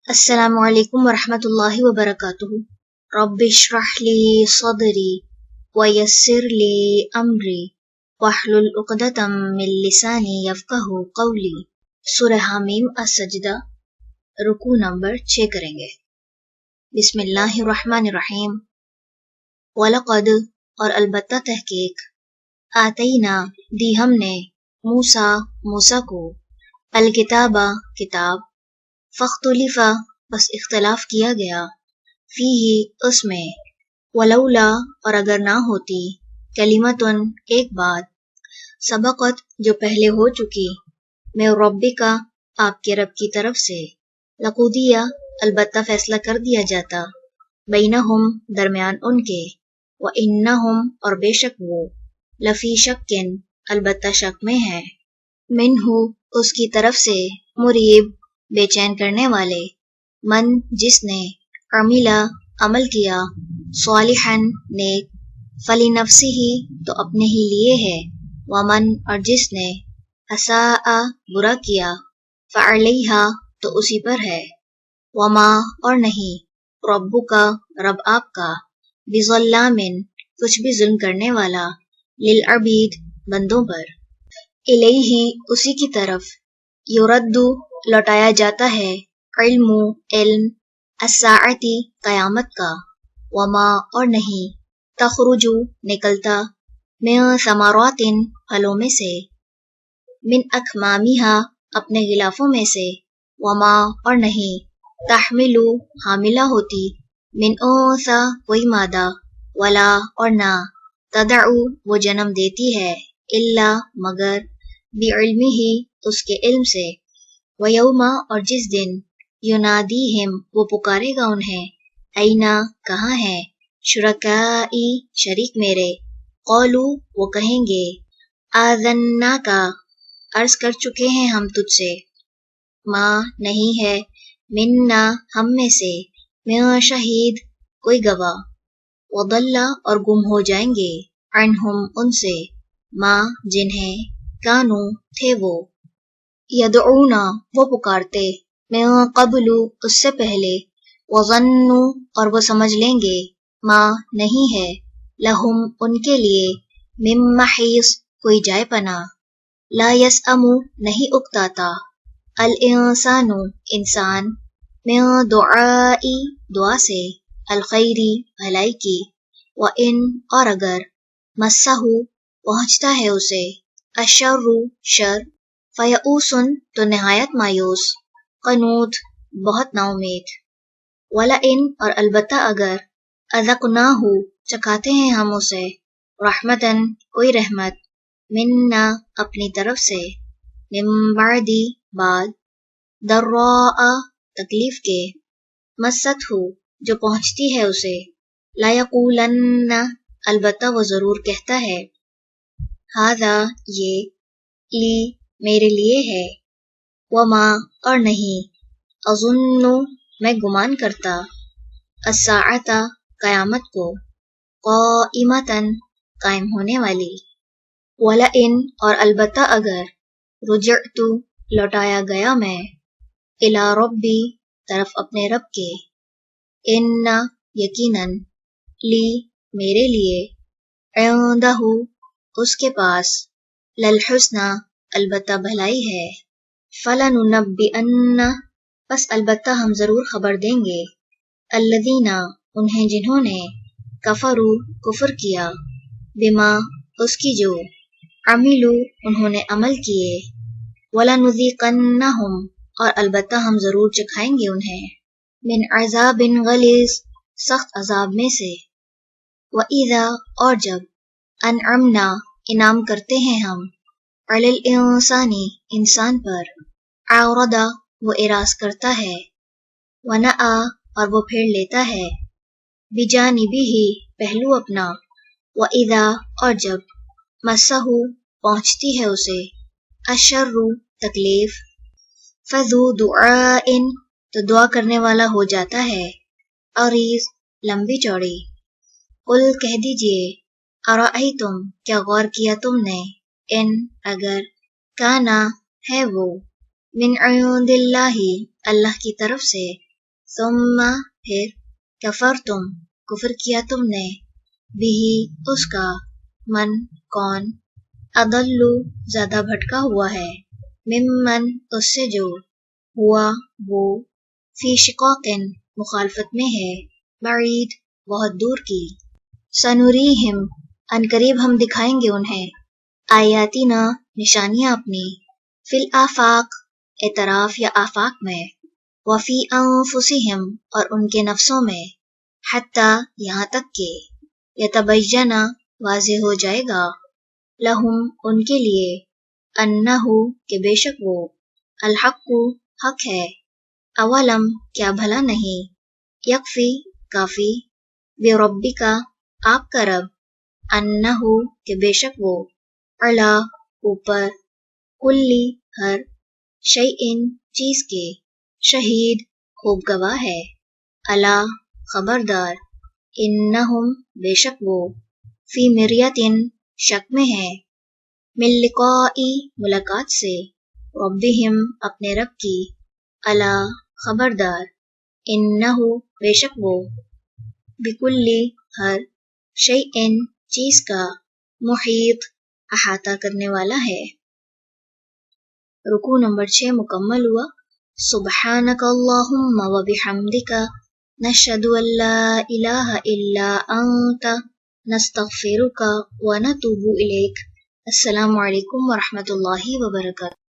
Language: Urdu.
السلام علیکم ورحمۃ اللہ وبرکاتہ۔ رب اشرح لی صدری ویسر لی امری واحلل عقدۃ من لسانی یفقہوا قولی۔ سورہ حمیم السجدہ، رکوع نمبر 6 کریں گے۔ بسم اللہ الرحمن الرحیم۔ وَلَقَدْ اور البتہ تحقیق، آتینا دی ہم نے موسیٰ کو الکتابہ کتاب، فاختلف بس اختلاف کیا گیا، فیہ اس میں، ولولا اور اگر نہ ہوتی، کلمتن ایک بات، سبقت جو پہلے ہو چکی، میں ربک آپ کے رب کی طرف سے، لقضیہ البتہ فیصلہ کر دیا جاتا، بینہم درمیان ان کے، وانہم اور بے شک وہ، لفی شکن البتہ شک میں ہے، منہ اس کی طرف سے، مریب بے چین کرنے والے، من جس نے، عملہ عمل کیا، صالحاً نیک، فلنفسہ تو اپنے ہی لیے ہے، ومن اور جس نے، اساء برا کیا، فعلیہا تو اسی پر ہے، وما اور نہیں، ربک رب آپ کا، بظلام کچھ بھی ظلم کرنے والا، للعبید بندوں پر، الیہ اسی کی طرف، یرد لوٹایا جاتا ہے، علم الساعتی قیامت کا، وما اور نہیں، تخرج نکلتا، من ثمرات پھلوں میں سے، من اکمامہا اپنے غلافوں میں سے، وما اور نہیں، تحمل حاملہ ہوتی، من انثی کوئی مادہ، ولا اور نہ، تدعو وہ جنم دیتی ہے، الا مگر، بعلمہ اس کے علم سے، ویوم اور جس دن، ینادیہم وہ پکارے گا انہیں، اینا کہاں ہے، شرکائی شریک میرے، قولو وہ کہیں گے، آذناکا عرض کر چکے ہیں ہم تجھ سے، ما نہیں ہے، منا ہم میں سے، من شہید کوئی گواہ، وضل اور گم ہو جائیں گے، عنہم ان سے، ما جنہیں، کانو تھے وہ، یدعون وہ پکارتے، من قبل اس سے پہلے، وظنوا اور وہ سمجھ لیں گے، ما نہیں ہے، لہم ان کے لیے، من محیص کوئی جائے پناہ، لا یسأم نہیں اکتاتا، الانسان انسان، من دعائی دعا سے، الخیری بھلائی کی، وان اور اگر، مسہ پہنچتا ہے اسے، الشر شر، فیئوس تو نہایت مایوس، قنوط بہت نا امید، ولئن اور البتہ اگر، اذقناہ چکھاتے ہیں ہم اسے، رحمتاً کوئی رحمت، منا اپنی طرف سے، من بعد بعد، ضراء تکلیف کے، مست ہو جو پہنچتی ہے اسے، لا یقولن البتہ وہ ضرور کہتا ہے، ھذا یہ، لی میرے لیے ہے، وما اور نہیں، اظن میں گمان کرتا، الساعۃ قیامت کو، قائمۃ قائم ہونے والی، ولئن اور البتہ اگر، رجعت لوٹایا گیا میں، الی ربی طرف اپنے رب کے، ان یقیناً، لی میرے لیے، عندہ اس کے پاس، للحسنی البتہ بھلائی ہے، فلننبئن پس البتہ ہم ضرور خبر دیں گے، الذین انہیں جنہوں نے، کفروا کفر کیا، بما اس کی جو، عملوا انہوں نے عمل کیے، ولنذیقنہم اور البتہ ہم ضرور چکھائیں گے انہیں، من عذاب غلیظ سخت عذاب میں سے، وَإِذَا اور جب، انعمنا انعام کرتے ہیں ہم، علی الانسان انسان پر، اعرض وہ اعراض کرتا ہے، ونأى اور وہ پھیر لیتا ہے، بجانبہ پہلو اپنا، وَإِذَا اور جب، مسہ پہنچتی ہے اسے، الشر تکلیف، فذو دعاء تو دعا کرنے والا ہو جاتا ہے، عریض لمبی چوڑی، قل کہہ دیجئے، ارأیتم کیا غور کیا تم نے، ان اگر، کانا ہے وہ، من عند اللہ اللہ کی طرف سے، ثم پھر کفرتم کفر کیا تم نے بھی اس کا من کون اضلُّ زیادہ بھٹکا ہوا ہے ممن اس سے جو ہوا وہ فی شقاق مخالفت میں ہے بعید بہت دور کی سنوریہم عنقریب ہم دکھائیں گے انہیں آیاتنا نشانیاں اپنی فی الآفاق اعتراف یا آفاق میں وفی انفسہم اور ان کے نفسوں میں حتی یہاں تک کہ یتبینہ واضح ہو جائے گا لہم ان کے لیے انہو کہ بے شک وہ الحق حق ہے اولم کیا بھلا نہیں یکفی کافی بربک آپ کا رب انہو کہ بے شک وہ علا اوپر کلی ہر شیئن چیز کے شہید خوب گواہ ہے الا خبردار انہم بے شک وہ فی مریتن شک میں ہے من لقائی ملاقات سے ربہم اپنے رب کی الا خبردار انہو بے شک وہ بکلی ہر شیئن چیز کا محیط احاطہ کرنے والا ہے رکوع نمبر 6 مکمل ہوا سبحانک اللہم و بحمدک نشہد ان لا الہ الا انت نستغفرک و نتوب الیک السلام علیکم ورحمۃ اللہ وبرکاتہ